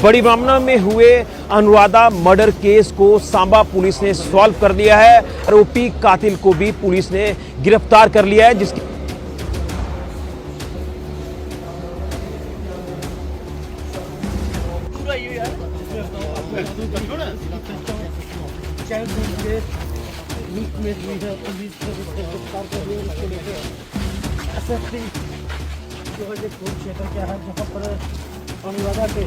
बड़ी ब्राह्मणा में हुए अनुराधा मर्डर केस को सांबा पुलिस ने सॉल्व कर दिया है। आरोपी कातिल को भी पुलिस ने गिरफ्तार कर लिया है, जिसकी क्षेत्र क्या है जहाँ पर अनुराधा के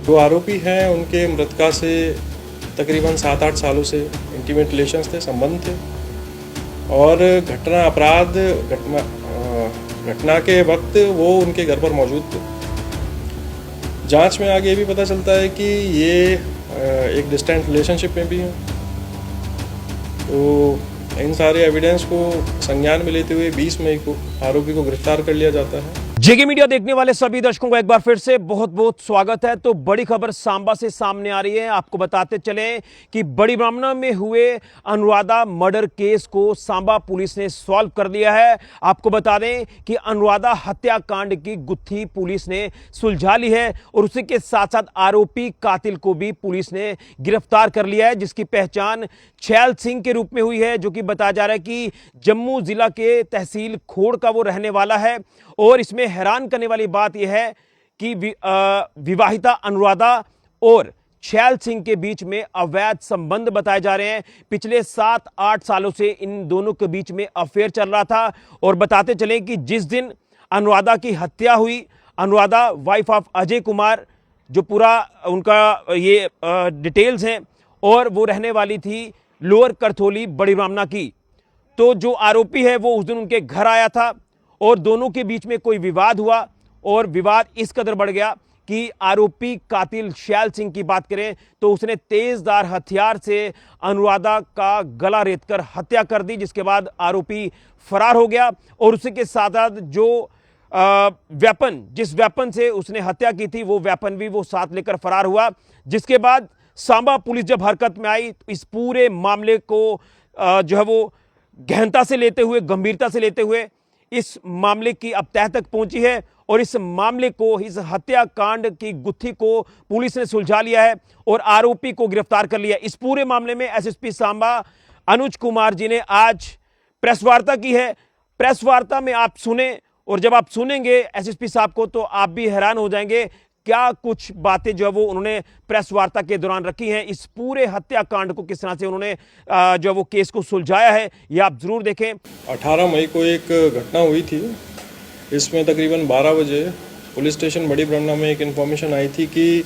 जो आरोपी हैं उनके मृतका से तकरीबन 7-8 सालों से इंटीमेट रिलेशंस थे, संबंध थे और घटना के वक्त वो उनके घर पर मौजूद थे। जांच में आगे ये भी पता चलता है कि ये एक डिस्टेंट रिलेशनशिप में भी हैं। तो इन सारे एविडेंस को संज्ञान में लेते हुए 20 मई को आरोपी को गिरफ्तार कर लिया जाता है। जेके मीडिया देखने वाले सभी दर्शकों को एक बार फिर से बहुत बहुत स्वागत है। तो बड़ी खबर सांबा से सामने आ रही है। आपको बताते चलें कि बड़ी ब्राह्मणा में हुए अनुराधा मर्डर केस को सांबा पुलिस ने सॉल्व कर दिया है। आपको बता दें कि अनुराधा हत्याकांड की गुत्थी पुलिस ने सुलझा ली है और उसी के साथ साथ आरोपी कातिल को भी पुलिस ने गिरफ्तार कर लिया है, जिसकी पहचान छैल सिंह के रूप में हुई है, जो कि बताया जा रहा है कि जम्मू जिला के तहसील खोड़ का वो रहने वाला है। और इसमें हैरान करने वाली बात यह है कि विवाहिता अनुराधा और छैल सिंह के बीच में अवैध संबंध बताए जा रहे हैं। पिछले 7-8 सालों से इन दोनों के बीच में अफेयर चल रहा था। और बताते चलें कि जिस दिन अनुराधा की हत्या हुई, अनुराधा वाइफ ऑफ अजय कुमार, जो पूरा उनका ये डिटेल्स हैं, और वो रहने वाली थी लोअर करथोली बड़ी ब्राह्मणा की। तो जो आरोपी है वो उस दिन उनके घर आया था और दोनों के बीच में कोई विवाद हुआ और विवाद इस कदर बढ़ गया कि आरोपी कातिल छैल सिंह की बात करें तो उसने तेजधार हथियार से अनुराधा का गला रेतकर हत्या कर दी, जिसके बाद आरोपी फरार हो गया। और उसी के साथ साथ जो जिस वेपन से उसने हत्या की थी वो वेपन भी वो साथ लेकर फरार हुआ। जिसके बाद सांबा पुलिस जब हरकत में आई तो इस पूरे मामले को जो है वो गहनता से लेते हुए, गंभीरता से लेते हुए इस मामले की अब तह तक पहुंची है और इस मामले को, इस हत्याकांड की गुत्थी को पुलिस ने सुलझा लिया है और आरोपी को गिरफ्तार कर लिया है। इस पूरे मामले में एसएसपी सांबा अनुज कुमार जी ने आज प्रेस वार्ता की है। प्रेस वार्ता में आप सुने और जब आप सुनेंगे एसएसपी साहब को तो आप भी हैरान हो जाएंगे क्या कुछ बातें जो है वो उन्होंने प्रेस वार्ता के दौरान रखी हैं। इस पूरे हत्याकांड को किस तरह से उन्होंने जो है वो केस को सुलझाया है, ये आप जरूर देखें। 18 मई को एक घटना हुई थी। इसमें तकरीबन 12 बजे पुलिस स्टेशन बड़ी ब्राह्मणा में एक इन्फॉर्मेशन आई थी कि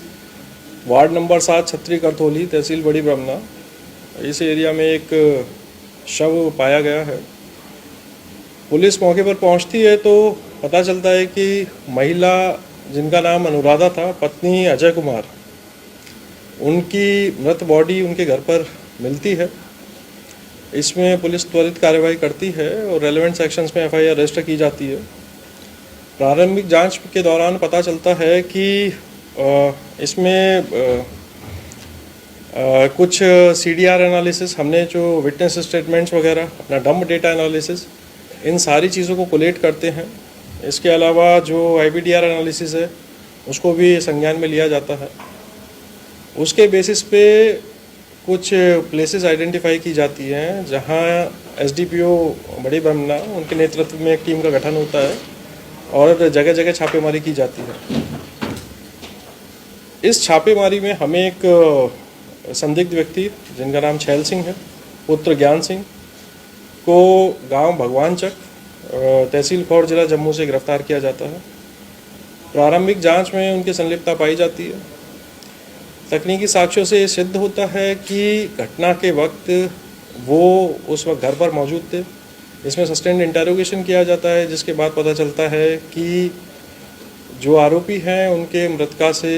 वार्ड नंबर 7 छत्री करथोली तहसील बड़ी ब्राह्मणा, इस एरिया में एक शव पाया गया है। पुलिस मौके पर पहुंचती है तो पता चलता है कि महिला जिनका नाम अनुराधा था, पत्नी अजय कुमार, उनकी मृत बॉडी उनके घर पर मिलती है। इसमें पुलिस त्वरित कार्रवाई करती है और रेलेवेंट सेक्शंस में एफआईआर रजिस्टर की जाती है। प्रारंभिक जांच के दौरान पता चलता है कि इसमें कुछ सीडीआर एनालिसिस, हमने जो विटनेस स्टेटमेंट्स वगैरह, अपना डंप डेटा एनालिसिस, इन सारी चीज़ों को कोलेट करते हैं। इसके अलावा जो आईबीडीआर एनालिसिस है उसको भी संज्ञान में लिया जाता है। उसके बेसिस पे कुछ प्लेसेस आइडेंटिफाई की जाती हैं जहां एसडीपीओ बड़ी ब्राह्मणा, उनके नेतृत्व में एक टीम का गठन होता है और जगह जगह छापेमारी की जाती है। इस छापेमारी में हमें एक संदिग्ध व्यक्ति जिनका नाम छैल सिंह है, पुत्र ज्ञान सिंह, को गांव भगवानचक तहसील खोड़ जिला जम्मू से गिरफ्तार किया जाता है। प्रारंभिक जांच में उनकी संलिप्तता पाई जाती है। तकनीकी साक्ष्यों से सिद्ध होता है कि घटना के वक्त वो उस वक्त घर पर मौजूद थे। इसमें सस्टेन्ड इंटेरोगेशन किया जाता है, जिसके बाद पता चलता है कि जो आरोपी हैं उनके मृतका से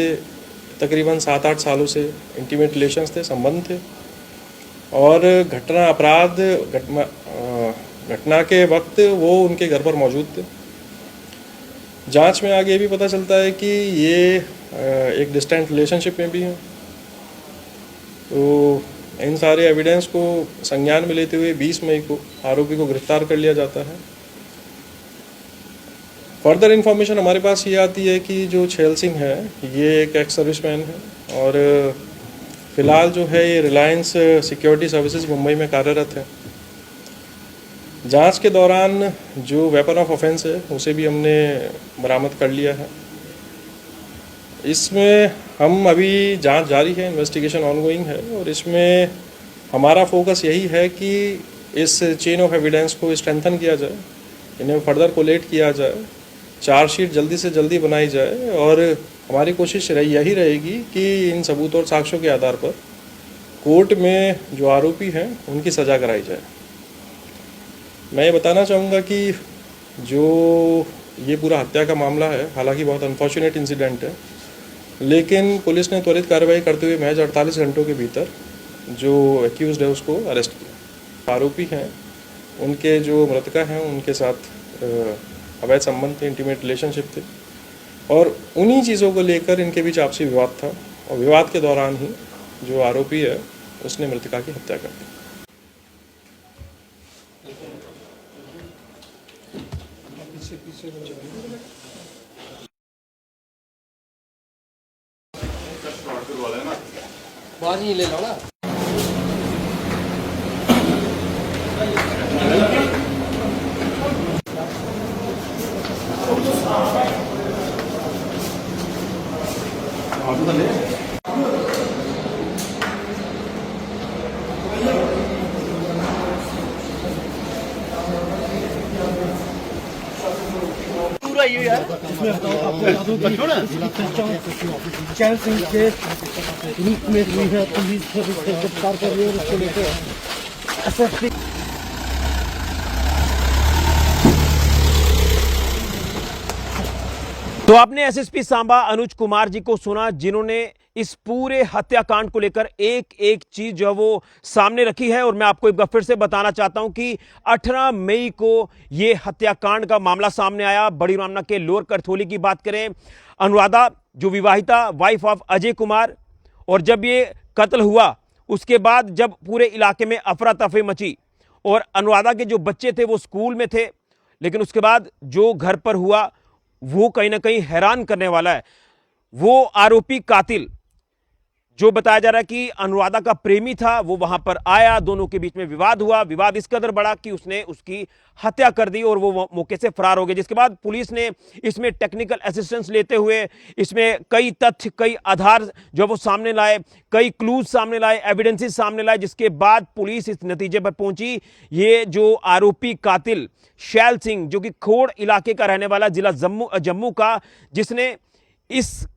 तकरीबन 7-8 सालों से इंटीमेट रिलेशंस थे, संबंध थे और घटना के वक्त वो उनके घर पर मौजूद थे। जांच में आगे ये भी पता चलता है कि ये एक डिस्टेंट रिलेशनशिप में भी हैं। तो इन सारे एविडेंस को संज्ञान में लेते हुए 20 मई को आरोपी को गिरफ्तार कर लिया जाता है फर्दर इन्फॉर्मेशन हमारे पास ये आती है कि जो छैल सिंह है ये एक एक्स सर्विसमैन है और फिलहाल जो है ये रिलायंस सिक्योरिटी सर्विसेज मुंबई में कार्यरत है। जांच के दौरान जो वेपन ऑफ ऑफेंस है उसे भी हमने बरामद कर लिया है। इसमें हम अभी जांच जारी है, इन्वेस्टिगेशन ऑनगोइंग है और इसमें हमारा फोकस यही है कि इस चेन ऑफ एविडेंस को स्ट्रेंथन किया जाए, इन्हें फर्दर कोलेट किया जाए, चार्जशीट जल्दी से जल्दी बनाई जाए और हमारी कोशिश यही रहेगी कि इन सबूत और साक्ष्यों के आधार पर कोर्ट में जो आरोपी हैं उनकी सज़ा कराई जाए। मैं ये बताना चाहूँगा कि जो ये पूरा हत्या का मामला है, हालांकि बहुत अनफॉर्चुनेट इंसिडेंट है, लेकिन पुलिस ने त्वरित कार्रवाई करते हुए महज 48 घंटों के भीतर जो एक्यूज्ड है उसको अरेस्ट किया। आरोपी हैं उनके जो मृतका हैं उनके साथ अवैध संबंध थे, इंटीमेट रिलेशनशिप थे और उन्हीं चीज़ों को लेकर इनके बीच आपसी विवाद था और विवाद के दौरान ही जो आरोपी है उसने मृतका की हत्या कर दी। बाजी ले लो ना। चैल सिंह के रूप में हुई है, पुलिस गिरफ्तार कर रही है उसको लेकर एसएसपी तो आपने एसएसपी सांबा अनुज कुमार जी को सुना, जिन्होंने इस पूरे हत्याकांड को लेकर एक एक चीज जो है वो सामने रखी है। और मैं आपको एक बार फिर से बताना चाहता हूं कि 18 मई को यह हत्याकांड का मामला सामने आया। बड़ी रामना के लोअर करथोली की बात करें, अनुराधा जो विवाहिता वाइफ ऑफ अजय कुमार, और जब ये कत्ल हुआ उसके बाद जब पूरे इलाके में अफरा तफरी मची और अनुराधा के जो बच्चे थे वो स्कूल में थे, लेकिन उसके बाद जो घर पर हुआ वो कहीं ना कहीं हैरान करने वाला है। वो आरोपी कातिल जो बताया जा रहा है कि अनुराधा का प्रेमी था, वो वहां पर आया, दोनों के बीच में विवाद हुआ, विवाद इस कदर बढ़ा कि उसने उसकी हत्या कर दी और वो मौके से फरार हो गए। जिसके बाद पुलिस ने इसमें टेक्निकल असिस्टेंस लेते हुए इसमें कई तथ्य, कई आधार जो वो सामने लाए, कई क्लूज सामने लाए, एविडेंसेस सामने लाए, जिसके बाद पुलिस इस नतीजे पर पहुंची ये जो आरोपी कातिल छैल सिंह, जो कि खोड़ इलाके का रहने वाला, जिला जम्मू का, जिसने इस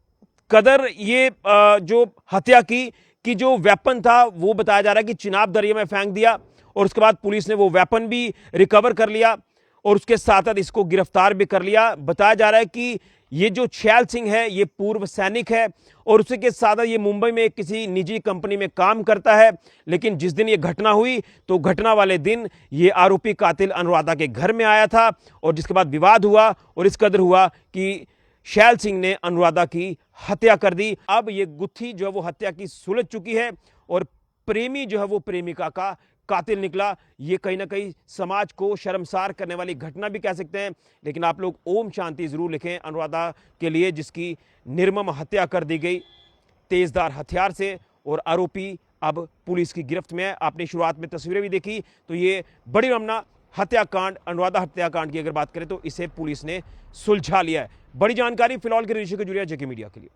कदर ये जो हत्या की कि जो वेपन था वो बताया जा रहा है कि चिनाब दरिया में फेंक दिया और उसके बाद पुलिस ने वो वेपन भी रिकवर कर लिया और उसके साथ साथ इसको गिरफ्तार भी कर लिया। बताया जा रहा है कि ये जो छैल सिंह है ये पूर्व सैनिक है और उसी के साथ ये मुंबई में किसी निजी कंपनी में काम करता है। लेकिन जिस दिन ये घटना हुई तो घटना वाले दिन ये आरोपी कातिल अनुराधा के घर में आया था और जिसके बाद विवाद हुआ और इस कदर हुआ कि छैल सिंह ने अनुराधा की हत्या कर दी। अब ये गुत्थी जो है वो हत्या की सुलझ चुकी है और प्रेमी जो है वो प्रेमिका का कातिल निकला। ये कहीं ना कहीं समाज को शर्मसार करने वाली घटना भी कह सकते हैं। लेकिन आप लोग ओम शांति जरूर लिखें अनुराधा के लिए, जिसकी निर्मम हत्या कर दी गई तेजधार हथियार से और आरोपी अब पुलिस की गिरफ्त में है। आपने शुरुआत में तस्वीरें भी देखी, तो ये बड़ी रमना हत्याकांड, अनुराधा हत्याकांड की अगर बात करें तो इसे पुलिस ने सुलझा लिया है। बड़ी जानकारी फिलहाल के ऋषि को जुड़िया जेके मीडिया के लिए।